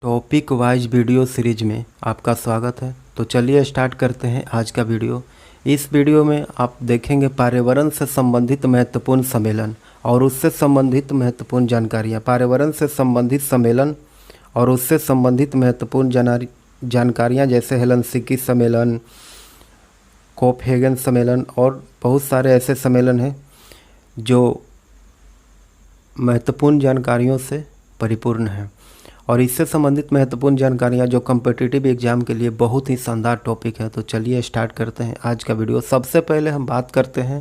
Topic wise video series में आपका स्वागत है। तो चलिए स्टार्ट करते हैं आज का वीडियो। इस वीडियो में आप देखेंगे पर्यावरण से संबंधित महत्वपूर्ण सम्मेलन और उससे संबंधित महत्वपूर्ण जानकारियाँ। पर्यावरण से संबंधित सम्मेलन और उससे संबंधित महत्वपूर्ण जानकारियाँ जैसे हेलसिंकी सम्मेलन, कोपेनहेगन सम्मेलन और बहुत सारे ऐसे सम्मेलन हैं जो महत्वपूर्ण जानकारियों से परिपूर्ण हैं। और इससे संबंधित महत्वपूर्ण जानकारियाँ जो कॉम्पिटिटिव एग्ज़ाम के लिए बहुत ही शानदार टॉपिक है। तो चलिए स्टार्ट करते हैं आज का वीडियो। सबसे पहले हम बात करते हैं,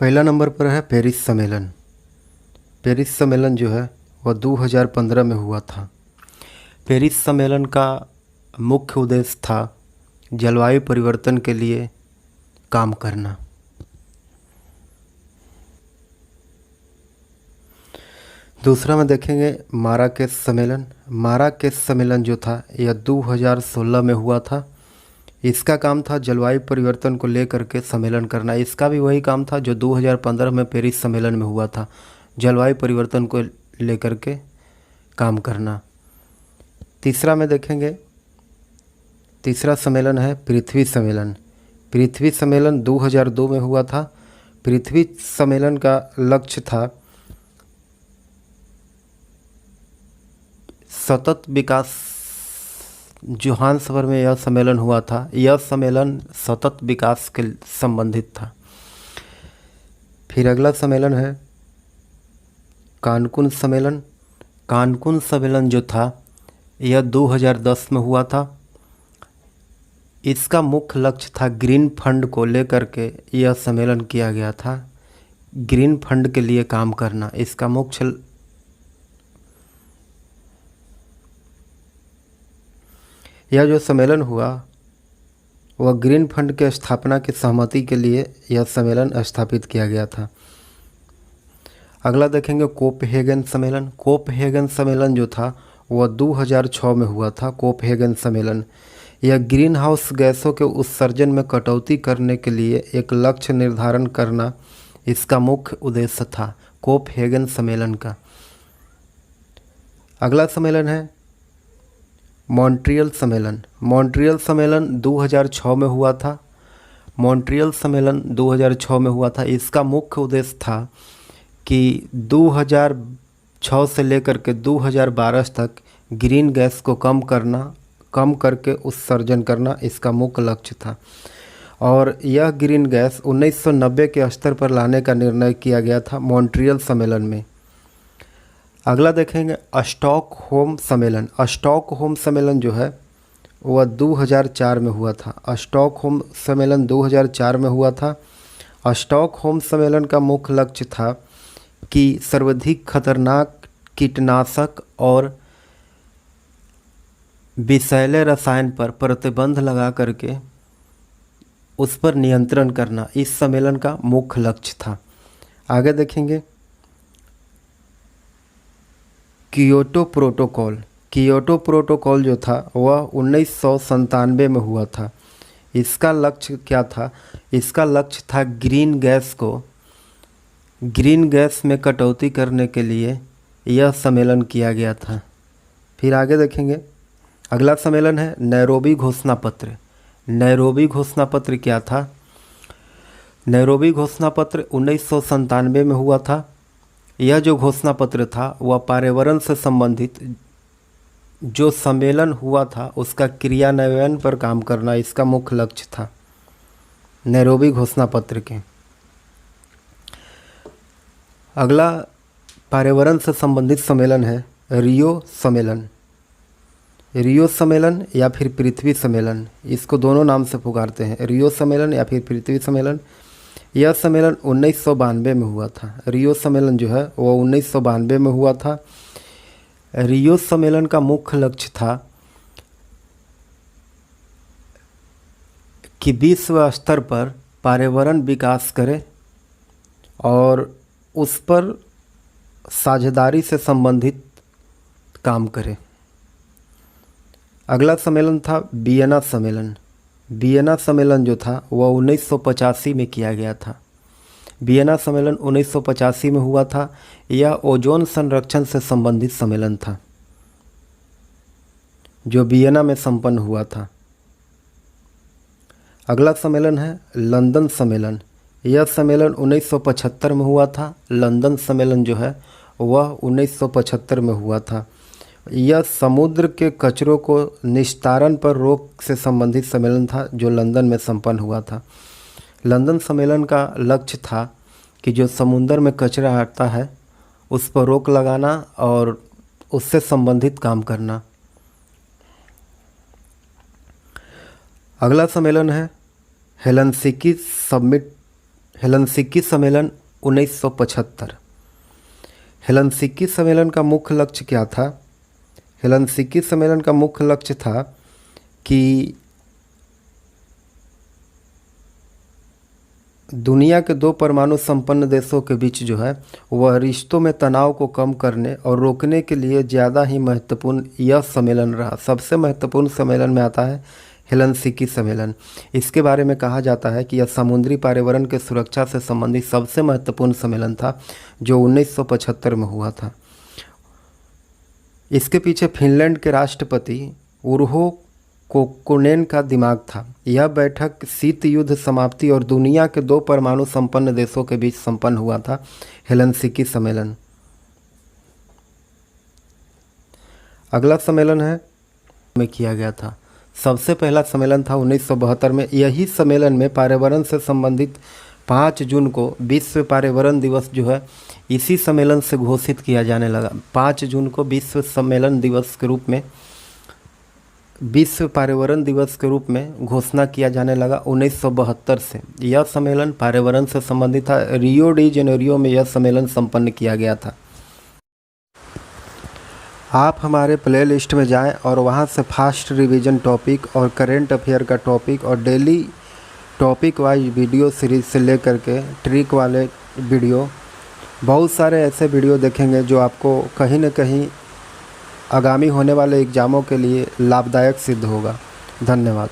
पहला नंबर पर है पेरिस सम्मेलन। पेरिस सम्मेलन जो है वह 2015 में हुआ था। पेरिस सम्मेलन का मुख्य उद्देश्य था जलवायु परिवर्तन के लिए काम करना। दूसरा में देखेंगे माराकेश सम्मेलन। माराकेश सम्मेलन जो था यह 2016 में हुआ था। इसका काम था जलवायु परिवर्तन को लेकर के सम्मेलन करना। इसका भी वही काम था जो 2015 में पेरिस सम्मेलन में हुआ था, जलवायु परिवर्तन को लेकर के काम करना। तीसरा में देखेंगे, तीसरा सम्मेलन है पृथ्वी सम्मेलन। पृथ्वी सम्मेलन 2002 में हुआ था। पृथ्वी सम्मेलन का लक्ष्य था सतत विकास। जोहान्सबर्ग में यह सम्मेलन हुआ था। यह सम्मेलन सतत विकास के संबंधित था। फिर अगला सम्मेलन है कानकुन सम्मेलन। कानकुन सम्मेलन जो था यह 2010 में हुआ था। इसका मुख्य लक्ष्य था ग्रीन फंड को लेकर के यह सम्मेलन किया गया था। ग्रीन फंड के लिए काम करना इसका मुख्य। यह जो सम्मेलन हुआ वह ग्रीन फंड के स्थापना की सहमति के लिए यह सम्मेलन स्थापित किया गया था। अगला देखेंगे कोपेनहेगन सम्मेलन। कोपेनहेगन सम्मेलन जो था वह 2006 में हुआ था। कोपेनहेगन सम्मेलन यह ग्रीन हाउस गैसों के उत्सर्जन में कटौती करने के लिए एक लक्ष्य निर्धारण करना इसका मुख्य उद्देश्य था कोपेनहेगन सम्मेलन का। अगला सम्मेलन है मॉन्ट्रियल सम्मेलन। मॉन्ट्रियल सम्मेलन 2006 में हुआ था। मॉन्ट्रियल सम्मेलन 2006 में हुआ था। इसका मुख्य उद्देश्य था कि 2006 से लेकर के 2012 तक ग्रीन गैस को कम करके उत्सर्जन करना इसका मुख्य लक्ष्य था। और यह ग्रीन गैस 1990 के स्तर पर लाने का निर्णय किया गया था मॉन्ट्रियल सम्मेलन में। अगला देखेंगे स्टॉकहोम सम्मेलन। स्टॉकहोम सम्मेलन जो है वह 2004 में हुआ था। स्टॉकहोम सम्मेलन 2004 में हुआ था। स्टॉकहोम सम्मेलन का मुख्य लक्ष्य था कि सर्वाधिक खतरनाक कीटनाशक और विषैले रसायन पर प्रतिबंध लगा करके उस पर नियंत्रण करना इस सम्मेलन का मुख्य लक्ष्य था। आगे देखेंगे कियोटो प्रोटोकॉल। कियोटो प्रोटोकॉल जो था वह 1997 में हुआ था। इसका लक्ष्य क्या था? इसका लक्ष्य था ग्रीन गैस में कटौती करने के लिए यह सम्मेलन किया गया था। फिर आगे देखेंगे, अगला सम्मेलन है नैरोबी घोषणा पत्र। नैरोबी घोषणा पत्र क्या था? नैरोबी घोषणा पत्र 1997 में हुआ था। यह जो घोषणा पत्र था वह पर्यावरण से संबंधित जो सम्मेलन हुआ था उसका क्रियान्वयन पर काम करना इसका मुख्य लक्ष्य था नैरोबी घोषणा पत्र के। अगला पर्यावरण से संबंधित सम्मेलन है रियो सम्मेलन। रियो सम्मेलन या फिर पृथ्वी सम्मेलन, इसको दोनों नाम से पुकारते हैं, रियो सम्मेलन या फिर पृथ्वी सम्मेलन। यह सम्मेलन 1992 में हुआ था। रियो सम्मेलन जो है वो 1992 में हुआ था। रियो सम्मेलन का मुख्य लक्ष्य था कि विश्व स्तर पर पर्यावरण विकास करे और उस पर साझेदारी से संबंधित काम करे। अगला सम्मेलन था वियना सम्मेलन। वियना सम्मेलन जो था वह 1985 में किया गया था। वियना सम्मेलन 1985 में हुआ था। यह ओजोन संरक्षण से संबंधित सम्मेलन था। जो वियना में संपन्न हुआ था। अगला सम्मेलन है लंदन सम्मेलन। यह सम्मेलन 1975 में हुआ था। लंदन सम्मेलन जो है वह 1975 में हुआ था। यह समुद्र के कचरों को निस्तारण पर रोक से संबंधित सम्मेलन था जो लंदन में संपन्न हुआ था। लंदन सम्मेलन का लक्ष्य था कि जो समुद्र में कचरा आता है उस पर रोक लगाना और उससे संबंधित काम करना। अगला सम्मेलन है हेलसिंकी सम्मेलन 1975। हेलसिंकी सम्मेलन का मुख्य लक्ष्य क्या था? हेलसिंकी सम्मेलन का मुख्य लक्ष्य था कि दुनिया के 2 परमाणु संपन्न देशों के बीच जो है वह रिश्तों में तनाव को कम करने और रोकने के लिए ज़्यादा ही महत्वपूर्ण यह सम्मेलन रहा। सबसे महत्वपूर्ण सम्मेलन में आता है हेलसिंकी सम्मेलन। इसके बारे में कहा जाता है कि यह समुद्री पर्यावरण के सुरक्षा से संबंधित सबसे महत्वपूर्ण सम्मेलन था जो 1975 में हुआ था। इसके पीछे फिनलैंड के राष्ट्रपति उर्हो कोक्कोनेन का दिमाग था। यह बैठक शीत युद्ध समाप्ति और दुनिया के 2 परमाणु संपन्न देशों के बीच संपन्न हुआ था, हेलसिंकी सम्मेलन। अगला सम्मेलन है में किया गया था। सबसे पहला सम्मेलन था 1972 में। यही सम्मेलन में पर्यावरण से संबंधित 5 जून को विश्व पर्यावरण दिवस जो है इसी सम्मेलन से घोषित किया जाने लगा। 5 जून को विश्व सम्मेलन दिवस के रूप में विश्व पर्यावरण दिवस के रूप में घोषणा किया जाने लगा 1972 से। यह सम्मेलन पर्यावरण से संबंधित था। रियो डी जेनेरियो में यह सम्मेलन संपन्न किया गया था। आप हमारे प्लेलिस्ट में जाएं और वहां से फास्ट रिवीजन टॉपिक और करेंट अफेयर का टॉपिक और daily topic wise video series से लेकर के ट्रिक वाले वीडियो, बहुत सारे ऐसे वीडियो देखेंगे जो आपको कहीं न कहीं आगामी होने वाले एग्ज़ामों के लिए लाभदायक सिद्ध होगा। धन्यवाद।